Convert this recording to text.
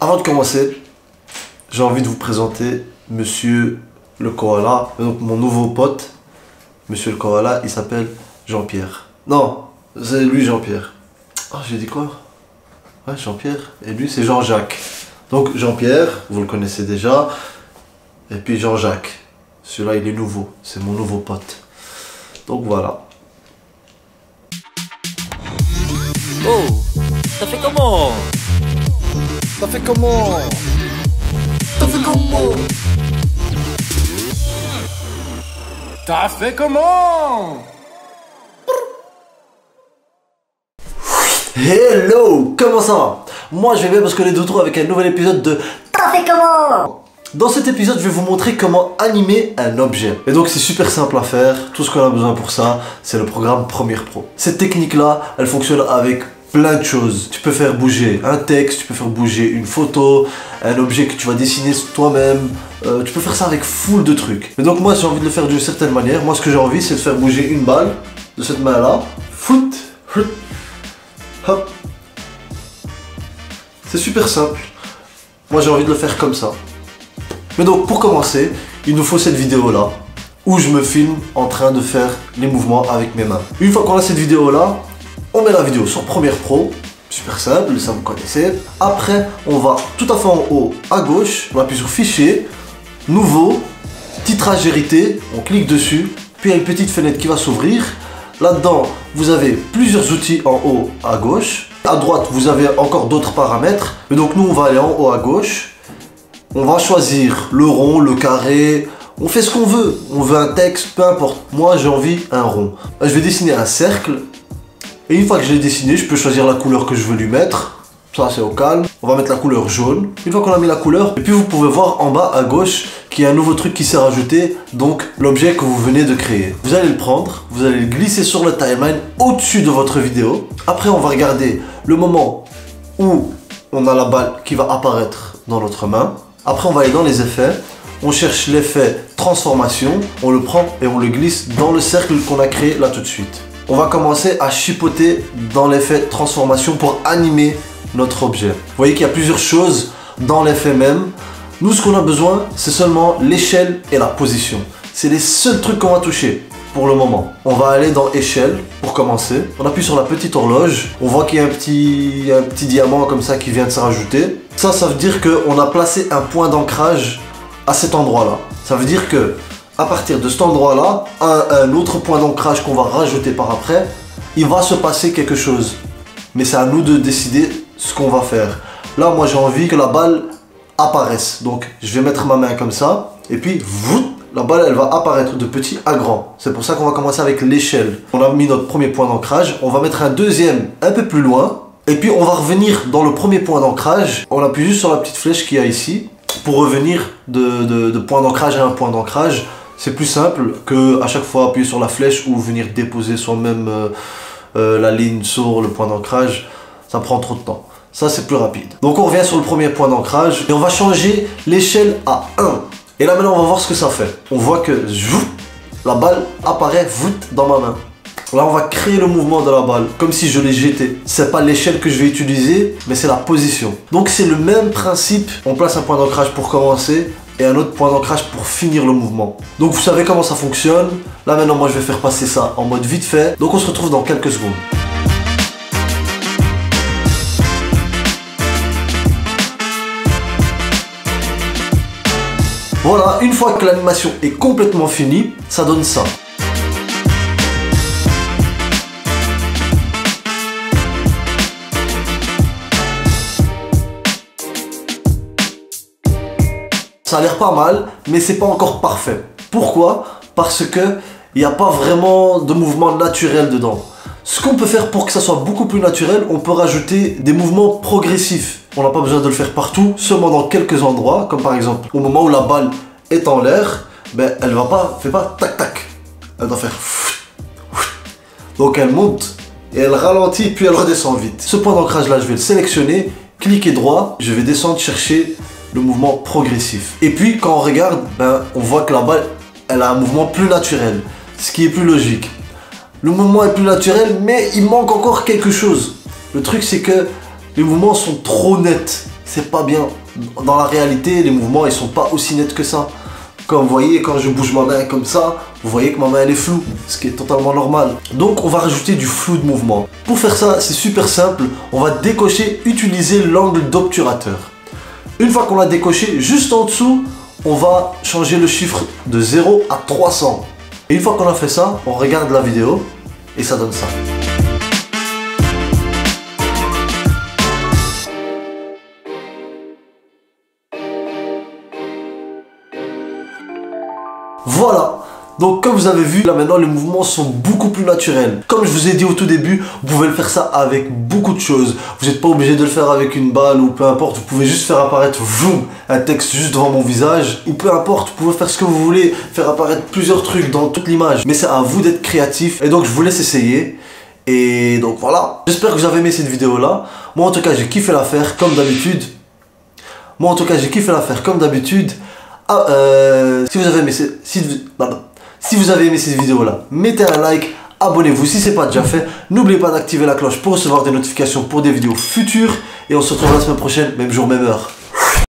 Avant de commencer, j'ai envie de vous présenter Monsieur le Koala, donc mon nouveau pote. Monsieur le Koala, il s'appelle Jean-Pierre. Non, c'est lui Jean-Pierre. Ah, j'ai dit quoi? Ouais, Jean-Pierre. Et lui, c'est Jean-Jacques. Donc Jean-Pierre, vous le connaissez déjà. Et puis Jean-Jacques. Celui-là, il est nouveau. C'est mon nouveau pote. Donc voilà. Oh, t'as fait comment? T'as fait comment? T'as fait comment? T'as fait comment? Hello, comment ça va? Moi je vais bien parce qu'on est de retour avec un nouvel épisode de T'as fait comment? Dans cet épisode, je vais vous montrer comment animer un objet. Et donc c'est super simple à faire. Tout ce qu'on a besoin pour ça, c'est le programme Premiere Pro. Cette technique-là, elle fonctionne avec plein de choses. Tu peux faire bouger un texte, tu peux faire bouger une photo, un objet que tu vas dessiner toi-même. Tu peux faire ça avec full de trucs. Et donc moi, j'ai envie de le faire d'une certaine manière. Moi, ce que j'ai envie, c'est de faire bouger une balle de cette main-là. Foot, foot, hop. C'est super simple. Moi, j'ai envie de le faire comme ça. Mais donc pour commencer, il nous faut cette vidéo là où je me filme en train de faire les mouvements avec mes mains. Une fois qu'on a cette vidéo là, on met la vidéo sur Premiere Pro, super simple, ça vous connaissez. Après, on va tout à fait en haut à gauche, on appuie sur Fichier, Nouveau, Titrage hérité, on clique dessus, puis il y a une petite fenêtre qui va s'ouvrir. Là-dedans, vous avez plusieurs outils en haut à gauche. À droite, vous avez encore d'autres paramètres. Mais donc nous, on va aller en haut à gauche. On va choisir le rond, le carré, on fait ce qu'on veut. On veut un texte, peu importe. Moi, j'ai envie un rond. Je vais dessiner un cercle. Et une fois que je l'ai dessiné, je peux choisir la couleur que je veux lui mettre. Ça, c'est au calme. On va mettre la couleur jaune. Une fois qu'on a mis la couleur, et puis vous pouvez voir en bas à gauche qu'il y a un nouveau truc qui s'est rajouté. Donc, l'objet que vous venez de créer. Vous allez le prendre, vous allez le glisser sur le timeline au-dessus de votre vidéo. Après, on va regarder le moment où on a la balle qui va apparaître dans notre main. Après, on va aller dans les effets, on cherche l'effet transformation, on le prend et on le glisse dans le cercle qu'on a créé là tout de suite. On va commencer à chipoter dans l'effet transformation pour animer notre objet. Vous voyez qu'il y a plusieurs choses dans l'effet même. Nous, ce qu'on a besoin, c'est seulement l'échelle et la position. C'est les seuls trucs qu'on va toucher pour le moment. On va aller dans échelle pour commencer. On appuie sur la petite horloge. On voit qu'il y a un petit diamant comme ça qui vient de se rajouter. Ça veut dire qu'on a placé un point d'ancrage à cet endroit-là. Ça veut dire que à partir de cet endroit-là, un autre point d'ancrage qu'on va rajouter par après, il va se passer quelque chose. Mais c'est à nous de décider ce qu'on va faire. Là, moi, j'ai envie que la balle apparaisse. Donc, je vais mettre ma main comme ça. Et puis, la balle, elle va apparaître de petit à grand. C'est pour ça qu'on va commencer avec l'échelle. On a mis notre premier point d'ancrage. On va mettre un deuxième un peu plus loin. Et puis, on va revenir dans le premier point d'ancrage. On appuie juste sur la petite flèche qu'il y a ici. Pour revenir de point d'ancrage à un point d'ancrage. C'est plus simple que à chaque fois appuyer sur la flèche ou venir déposer soi-même la ligne sur le point d'ancrage. Ça prend trop de temps. Ça, c'est plus rapide. Donc, on revient sur le premier point d'ancrage. Et on va changer l'échelle à 1. Et là, maintenant, on va voir ce que ça fait. On voit que la balle apparaît dans ma main. Là, on va créer le mouvement de la balle, comme si je l'ai jeté. C'est pas l'échelle que je vais utiliser, mais c'est la position. Donc, c'est le même principe. On place un point d'ancrage pour commencer et un autre point d'ancrage pour finir le mouvement. Donc, vous savez comment ça fonctionne. Là, maintenant, moi, je vais faire passer ça en mode vite fait. Donc, on se retrouve dans quelques secondes. Voilà, une fois que l'animation est complètement finie, ça donne ça. Ça a l'air pas mal, mais c'est pas encore parfait. Pourquoi? Parce que il n'y a pas vraiment de mouvement naturel dedans. Ce qu'on peut faire pour que ça soit beaucoup plus naturel, on peut rajouter des mouvements progressifs. On n'a pas besoin de le faire partout, seulement dans quelques endroits, comme par exemple au moment où la balle est en l'air, ben elle fait pas tac tac, elle doit faire. Donc elle monte et elle ralentit puis elle redescend vite. Ce point d'ancrage là, je vais le sélectionner, cliquer droit, je vais descendre chercher le mouvement progressif. Et puis quand on regarde, ben on voit que la balle, elle a un mouvement plus naturel, ce qui est plus logique. Le mouvement est plus naturel, mais il manque encore quelque chose. Le truc, c'est que les mouvements sont trop nets. c'est pas bien. Dans la réalité, les mouvements ils sont pas aussi nets que ça. Comme vous voyez, quand je bouge ma main comme ça, vous voyez que ma main elle est floue, ce qui est totalement normal. Donc on va rajouter du flou de mouvement. Pour faire ça, c'est super simple, on va décocher, utiliser l'angle d'obturateur. Une fois qu'on l'a décoché, juste en dessous, on va changer le chiffre de 0 à 300. Et une fois qu'on a fait ça, on regarde la vidéo et ça donne ça. Voilà, donc comme vous avez vu, là maintenant les mouvements sont beaucoup plus naturels. Comme je vous ai dit au tout début, vous pouvez le faire ça avec beaucoup de choses. Vous n'êtes pas obligé de le faire avec une balle ou peu importe, vous pouvez juste faire apparaître vroom, un texte juste devant mon visage. Ou peu importe, vous pouvez faire ce que vous voulez, faire apparaître plusieurs trucs dans toute l'image. Mais c'est à vous d'être créatif et donc je vous laisse essayer. Et donc voilà, j'espère que vous avez aimé cette vidéo là. Moi en tout cas j'ai kiffé la faire comme d'habitude. Si vous avez aimé cette vidéo là, mettez un like, abonnez-vous si ce n'est pas déjà fait. N'oubliez pas d'activer la cloche pour recevoir des notifications pour des vidéos futures. Et on se retrouve la semaine prochaine, même jour, même heure.